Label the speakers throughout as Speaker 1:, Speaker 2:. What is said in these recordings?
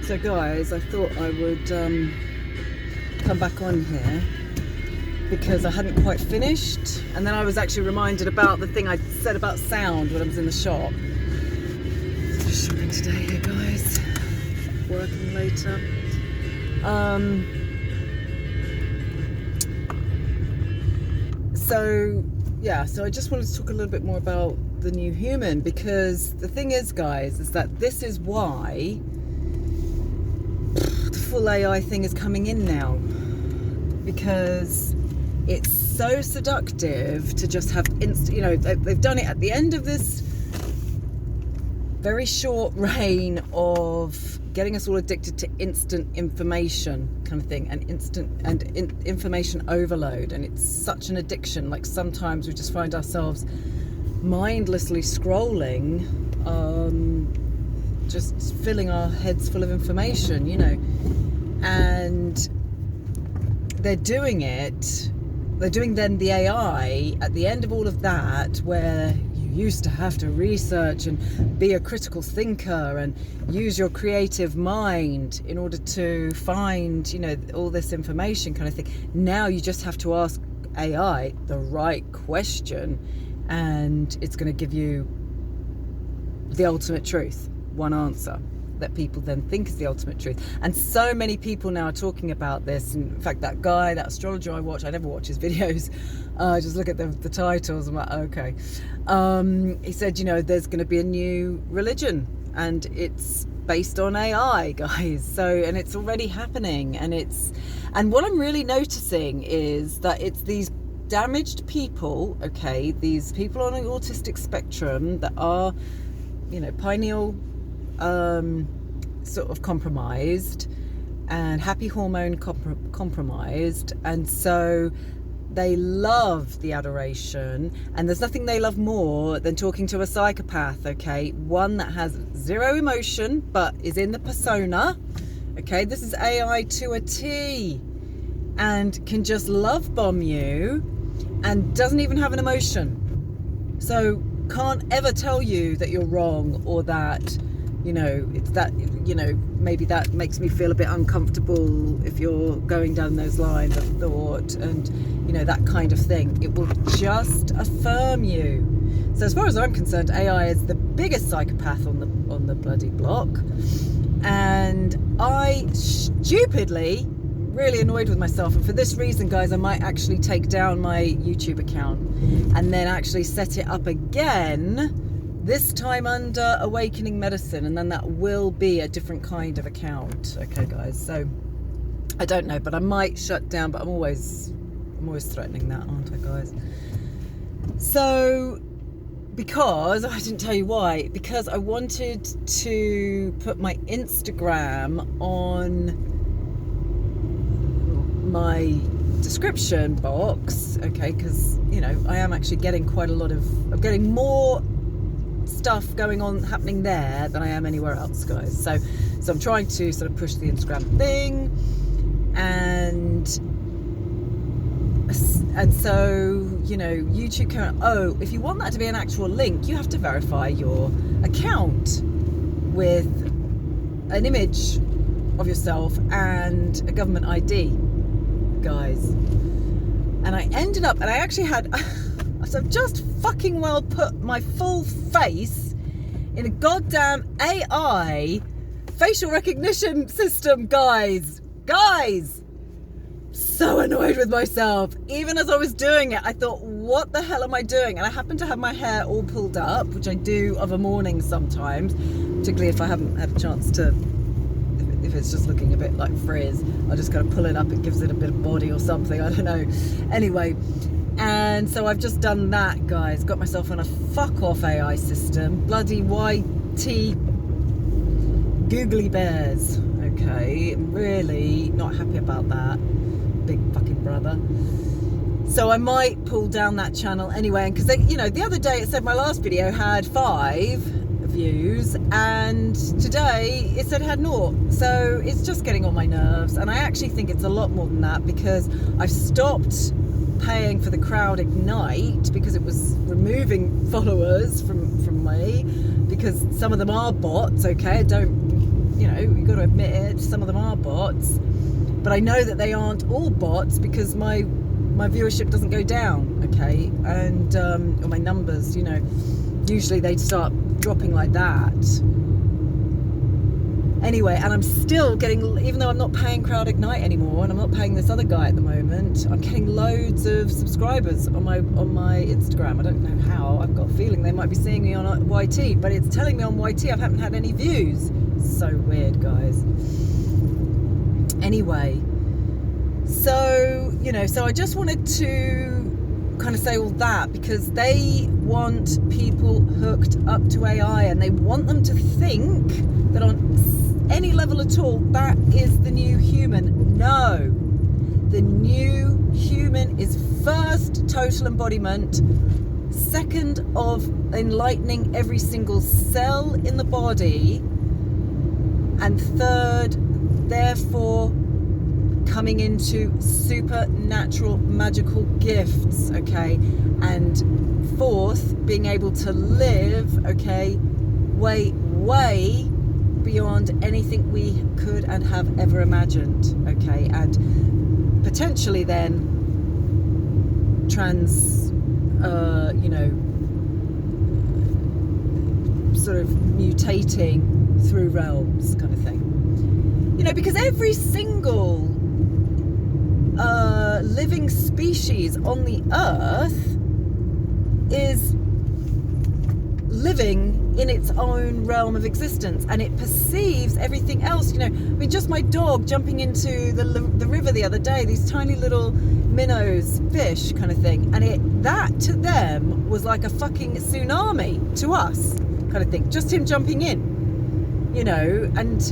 Speaker 1: So guys, I thought I would come back on here because I hadn't quite finished, and then I was actually reminded about the thing I said about sound when I was in the shop. So just shopping today here, guys. Working later. So I just wanted to talk a little bit more about the new human, because the thing is, guys, is that this is why the full AI thing is coming in now, because it's so seductive to just have they've done it at the end of this very short reign of getting us all addicted to instant information kind of thing, and information overload. And it's such an addiction. Like, sometimes we just find ourselves mindlessly scrolling, just filling our heads full of information, and they're doing then the AI at the end of all of that, where you used to have to research and be a critical thinker and use your creative mind in order to find, all this information kind of thing. Now you just have to ask AI the right question, and it's going to give you the ultimate truth, one answer that people then think is the ultimate truth. And so many people now are talking about this. In fact, that astrologer I watch, I never watch his videos, just look at the titles. I'm like, okay. He said, there's going to be a new religion, and it's based on AI, guys. So, and it's already happening, and what I'm really noticing is that it's these damaged people, okay, these people on an autistic spectrum that are, pineal sort of compromised and happy hormone compromised, and so they love the adoration, and there's nothing they love more than talking to a psychopath, okay, one that has zero emotion but is in the persona, okay. This is AI to a T, and can just love bomb you and doesn't even have an emotion, so can't ever tell you that you're wrong, or that it's that, maybe that makes me feel a bit uncomfortable if you're going down those lines of thought, and that kind of thing. It will just affirm you. So as far as I'm concerned, AI is the biggest psychopath on the bloody block, and I stupidly really annoyed with myself, and for this reason, guys, I might actually take down my YouTube account and then actually set it up again, this time under Awakening Medicine, and then that will be a different kind of account. Okay, guys, so I don't know, but I might shut down, but I'm always threatening that, aren't I, guys? So, because I didn't tell you why, because I wanted to put my Instagram on my description box, okay, because I am actually getting I'm getting more stuff happening there than I am anywhere else, guys. So I'm trying to sort of push the Instagram thing, and so YouTube can, if you want that to be an actual link, you have to verify your account with an image of yourself and a government ID, guys. And I ended up, and I actually had so I've just fucking well put my full face in a goddamn AI facial recognition system, guys. So annoyed with myself. Even as I was doing it, I thought, what the hell am I doing? And I happen to have my hair all pulled up, which I do of a morning sometimes, particularly if I haven't had a chance to, if it's just looking a bit like frizz, I just gotta pull it up, it gives it a bit of body or something, I don't know. Anyway, and so I've just done that, guys. Got myself on a fuck off AI system, bloody YT googly bears, okay. I'm really not happy about that, big fucking brother. So I might pull down that channel anyway, because the other day it said my last video had 5 views, and today it said it had 0. So it's just getting on my nerves, and I actually think it's a lot more than that, because I've stopped paying for the Crowd Ignite because it was removing followers from me, because some of them are bots, okay. I don't you've got to admit it, some of them are bots, but I know that they aren't all bots because my viewership doesn't go down, okay, and or my numbers, usually they'd start dropping like that. Anyway, and I'm still getting, even though I'm not paying Crowd Ignite anymore, and I'm not paying this other guy at the moment, I'm getting loads of subscribers on my Instagram. I don't know how. I've got a feeling they might be seeing me on YT, but it's telling me on YT I haven't had any views. So weird, guys. Anyway, so I just wanted to kind of say all that because they want people hooked up to AI, and they want them to think that on any level at all, that is the new human. No, the new human is first total embodiment, second of enlightening every single cell in the body, and third, therefore, coming into supernatural magical gifts, okay, and fourth, being able to live, okay, way beyond anything we could and have ever imagined, okay, and potentially then sort of mutating through realms kind of thing, because every single living species on the earth is living in its own realm of existence, and it perceives everything else. Just my dog jumping into the river the other day, these tiny little minnows, fish kind of thing, and that to them was like a fucking tsunami to us kind of thing, just him jumping in, and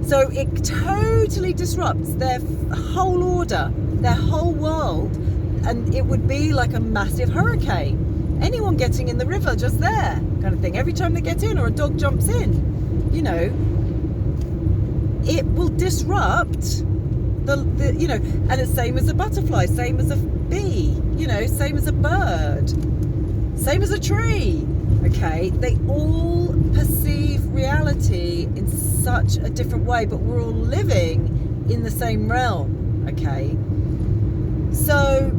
Speaker 1: so it totally disrupts their whole order, their whole world, and it would be like a massive hurricane. Anyone getting in the river just there kind of thing, every time they get in or a dog jumps in, it will disrupt the and it's same as a butterfly, same as a bee, same as a bird, same as a tree, okay? They all perceive reality in such a different way, but we're all living in the same realm, okay? So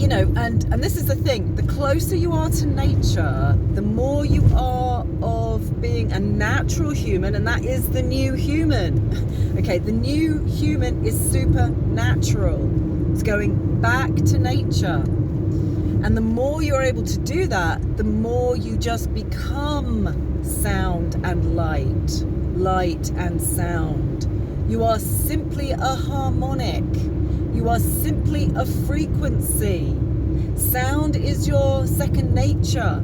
Speaker 1: and this is the thing, the closer you are to nature, the more you are of being a natural human, and that is the new human. Okay, the new human is supernatural. It's going back to nature. And the more you're able to do that, the more you just become sound and light and sound. You are simply a harmonic. You are simply a frequency. Sound is your second nature.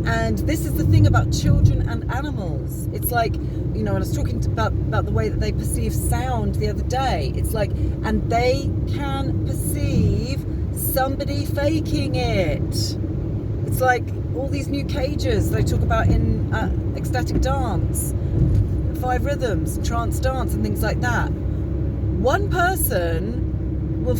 Speaker 1: And this is the thing about children and animals. It's like, I was talking about the way that they perceive sound the other day. It's like, and they can perceive somebody faking it. It's like all these new cages they talk about in ecstatic dance, 5 rhythms, trance dance and things like that. One person will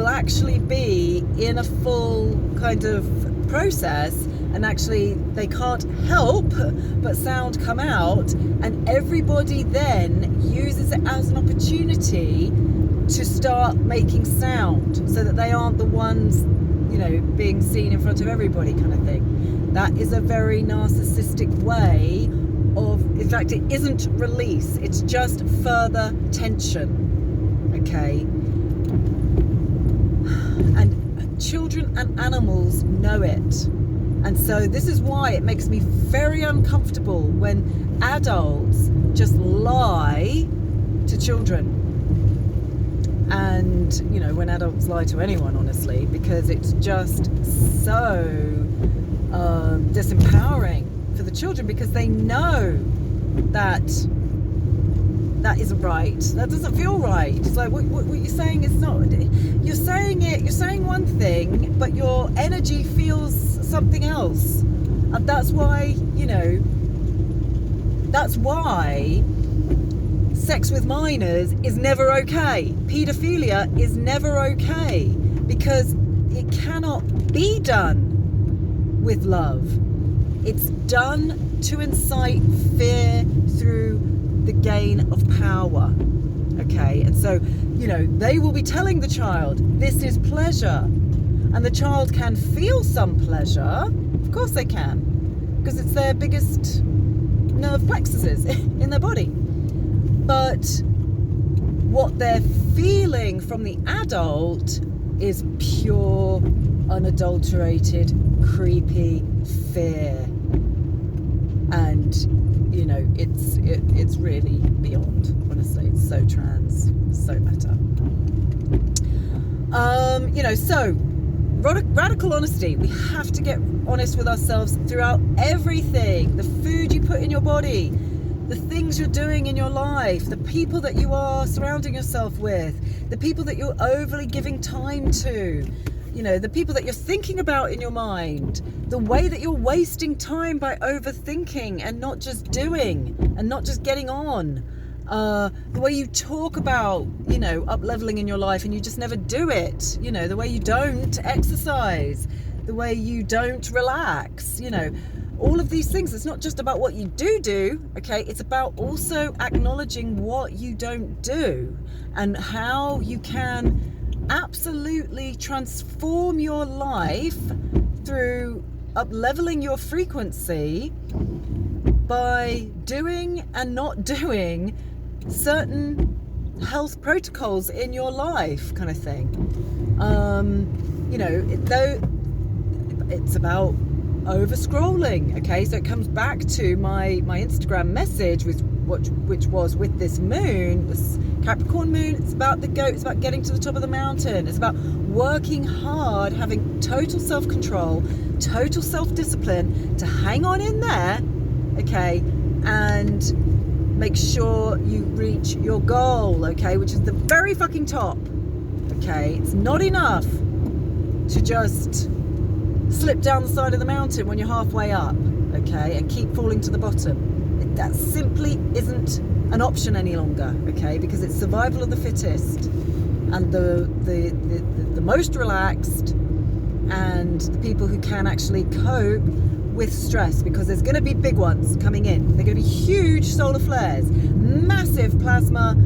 Speaker 1: actually be in a full kind of process, and actually they can't help but sound come out, and everybody then uses it as an opportunity to start making sound so that they aren't the ones being seen in front of everybody kind of thing. That is a very narcissistic way of, in fact it isn't release, it's just further tension, okay? And children and animals know it, and so this is why it makes me very uncomfortable when adults just lie to children, and when adults lie to anyone, honestly, because it's just so disempowering for the children, because they know that isn't right, that doesn't feel right. It's like what you're saying is not, you're saying one thing, but your energy feels something else, and that's why sex with minors is never okay. Paedophilia is never okay, because it cannot be done with love. It's done to incite fear through the gain of power. Okay, and so, you know, they will be telling the child, this is pleasure. And the child can feel some pleasure. Of course they can, because it's their biggest nerve plexuses in their body. But what they're feeling from the adult is pure, unadulterated, creepy fear. And, you know, it's really beyond, honestly. It's so trans, so meta. You know, so radical honesty. We have to get honest with ourselves throughout everything. The food you put in your body, the things you're doing in your life, the people that you are surrounding yourself with, the people that you're overly giving time to, you know, the people that you're thinking about in your mind, the way that you're wasting time by overthinking and not just doing and not just getting on, the way you talk about, you know, up leveling in your life and you just never do it, you know, the way you don't exercise, the way you don't relax, you know, all of these things. It's not just about what you do, okay? It's about also acknowledging what you don't do and how you can absolutely transform your life through up-leveling your frequency by doing and not doing certain health protocols in your life, kind of thing. You know, though it's about over scrolling, okay? So it comes back to my Instagram message, which was with this moon, this Capricorn moon. It's about the goat. It's about getting to the top of the mountain. It's about working hard, having total self-control, total self-discipline to hang on in there, okay, and make sure you reach your goal, okay, which is the very fucking top, okay? It's not enough to just slip down the side of the mountain when you're halfway up, okay, and keep falling to the bottom. That simply isn't an option any longer, okay, because it's survival of the fittest, and the most relaxed and the people who can actually cope with stress, because there's going to be big ones coming in. They're going to be huge solar flares, massive plasma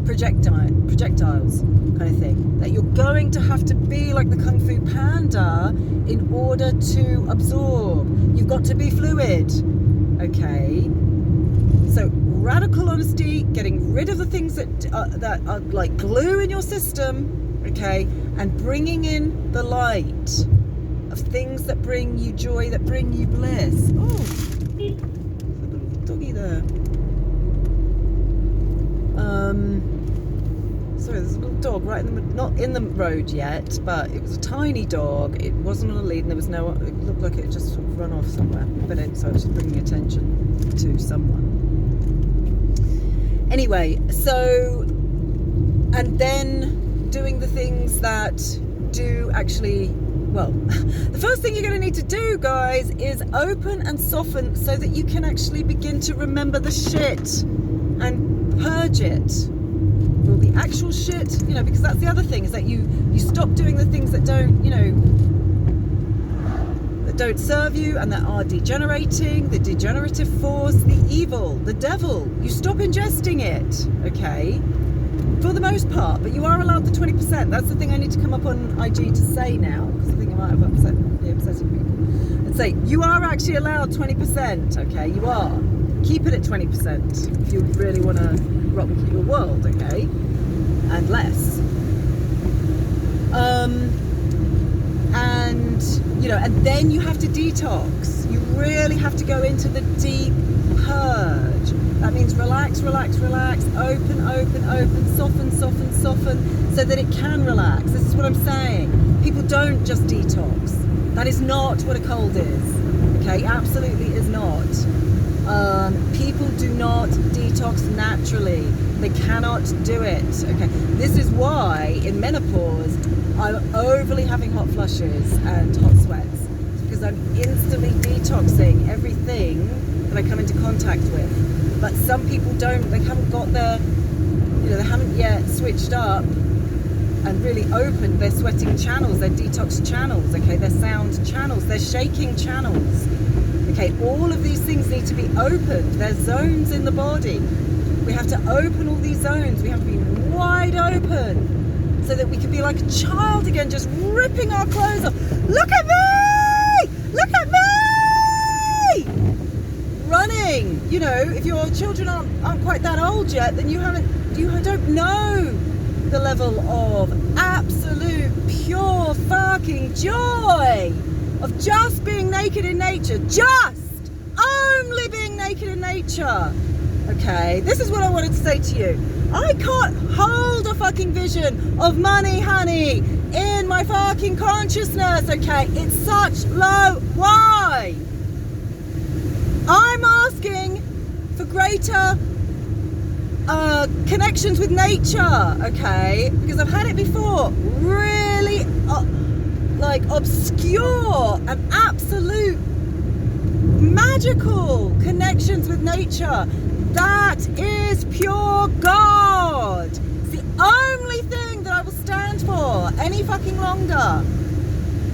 Speaker 1: projectiles kind of thing, that you're going to have to be like the Kung Fu Panda in order to absorb. You've got to be fluid, okay? So radical honesty, getting rid of the things that are like glue in your system, okay, and bringing in the light of things that bring you joy, that bring you bliss. Oh, there's a little doggy there. Sorry, there's a little dog right in the, not in the road yet, but it was a tiny dog. It wasn't on a lead, and there was no, it looked like it just sort of run off somewhere, but so I was just bringing attention to someone. Anyway, so, and then doing the things that do actually, well, the first thing you're going to need to do, guys, is open and soften so that you can actually begin to remember the shit and purge it. Well, the actual shit, you know, because that's the other thing, is that you stop doing the things that don't, you know, that don't serve you and that are degenerating, the degenerative force, the evil, the devil. You stop ingesting it, okay? For the most part, but you are allowed the 20%. That's the thing I need to come up on IG to say now, because I think it might have upsetting people. And say, you are actually allowed 20%, okay? You are. Keep it at 20% if you really want to rock your world, okay? And less. And, you know, and then you have to detox. You really have to go into the deep purge. That means relax, relax, relax, open, open, open, soften, soften, soften, so that it can relax. This is what I'm saying. People don't just detox. That is not what a cold is, okay? Absolutely is not. People do not detox naturally. They cannot do it, okay? This is why in menopause I'm overly having hot flushes and hot sweats. It's because I'm instantly detoxing everything that I come into contact with. But some people don't, they haven't got their, you know, they haven't yet switched up and really opened their sweating channels, their detox channels, okay, their sound channels, their shaking channels, Okay, all of these things need to be opened. There's zones in the body. We have to open all these zones. We have to be wide open so that we can be like a child again, just ripping our clothes off. Look at me! Look at me! Running. You know, if your children aren't quite that old yet, then you don't know the level of absolute pure fucking joy of just being naked in nature, just only being naked in nature. Okay, this is what I wanted to say to you. I can't hold a fucking vision of money, honey, in my fucking consciousness. Okay, it's such low. Why? I'm asking for greater connections with nature, okay, because I've had it before. Really like obscure and absolute magical connections with nature. That is pure God. It's the only thing that I will stand for any fucking longer.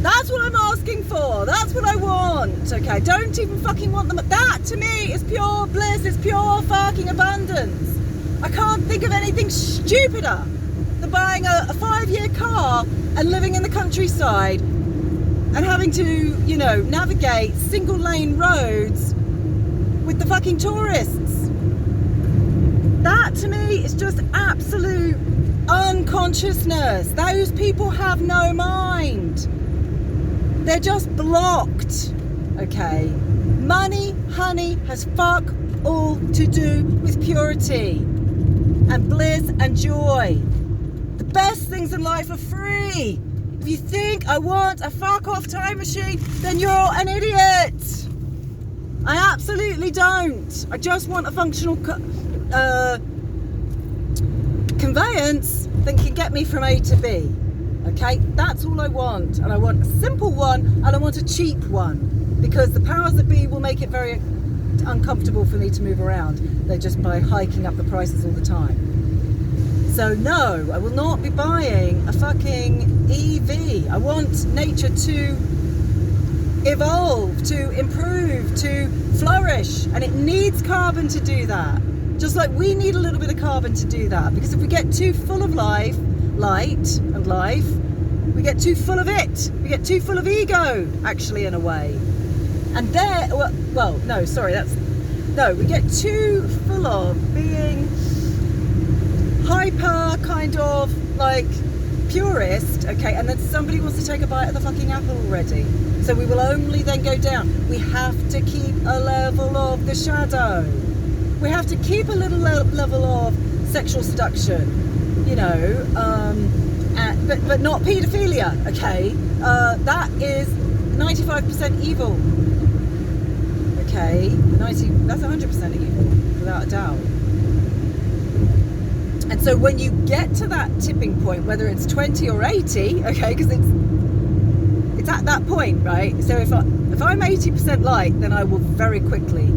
Speaker 1: That's what I'm asking for. That's what I want. Okay, I don't even fucking want them. That to me is pure bliss. It's pure fucking abundance. I can't think of anything stupider than buying a 5-year car and living in the countryside and having to, you know, navigate single lane roads with the fucking tourists. That to me is just absolute unconsciousness. Those people have no mind. They're just blocked. Okay. Money, honey, has fuck all to do with purity and bliss and joy. The best things in life are free. If you think I want a fuck off time machine, then you're an idiot. I absolutely don't. I just want a functional conveyance that can get me from A to B. Okay, that's all I want. And I want a simple one, and I want a cheap one, because the powers that be will make it very uncomfortable for me to move around. They're just by hiking up the prices all the time. So no, I will not be buying a fucking EV. I want nature to evolve, to improve, to flourish, and it needs carbon to do that. Just like we need a little bit of carbon to do that, because if we get too full of light and life, we get too full of it. We get too full of ego, actually, in a way. And we get too full of being hyper kind of like purist, okay, and then somebody wants to take a bite of the fucking apple already. So we will only then go down. We have to keep a level of the shadow. We have to keep a little level of sexual seduction, you know, but not paedophilia, okay? That is 95% evil, okay? That's 100% evil, without a doubt. And so when you get to that tipping point, whether it's 20 or 80, okay, because it's at that point, right? So if I'm 80% light, then I will very quickly.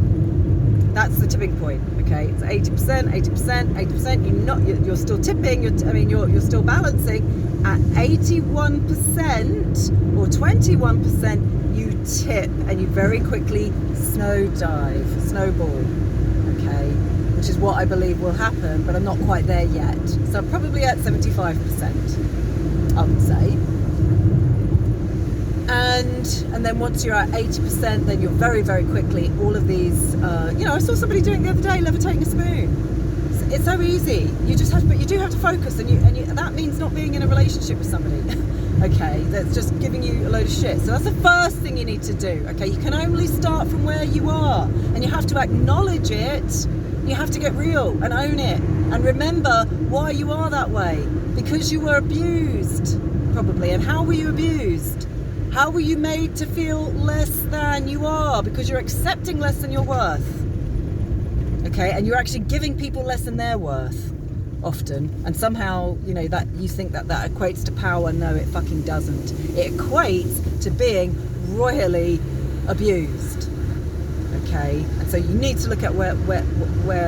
Speaker 1: That's the tipping point, okay? It's 80%, 80%, 80%. You're still tipping. You're still balancing. At 81% or 21%, you tip and you very quickly snowball, okay? Which is what I believe will happen, but I'm not quite there yet. So I'm probably at 75%, I would say. And then once you're at 80%, then you're very, very quickly, all of these, I saw somebody doing it the other day, levitating a spoon. It's so easy. But you do have to focus, and that means not being in a relationship with somebody, okay, that's just giving you a load of shit. So that's the first thing you need to do, okay? You can only start from where you are, and you have to acknowledge it. You have to get real and own it, and remember why you are that way. Because you were abused, probably. And how were you abused? How were you made to feel less than you are? Because you're accepting less than your worth. Okay, and you're actually giving people less than their worth, often. And somehow, that you think that equates to power. No, it fucking doesn't. It equates to being royally abused. Okay, and so you need to look at where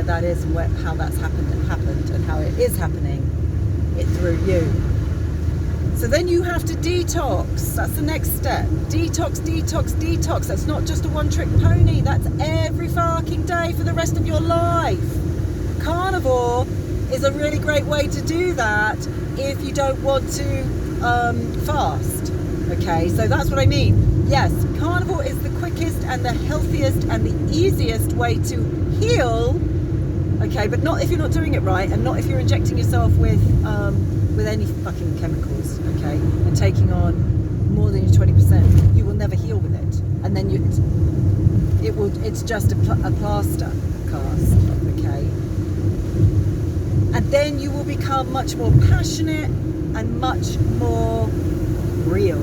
Speaker 1: that is and how that's happened and how it is happening through you. So then you have to detox. That's the next step. Detox, detox, detox. That's not just a one-trick pony. That's every fucking day for the rest of your life. Carnivore is a really great way to do that if you don't want to fast. Okay, so that's what I mean. Yes, carnivore is the quickest and the healthiest and the easiest way to heal. Okay, but not if you're not doing it right, and not if you're injecting yourself with any fucking chemicals, okay, and taking on more than your 20%. You will never heal with it, and then it's just a plaster cast, okay. And then you will become much more passionate and much more real.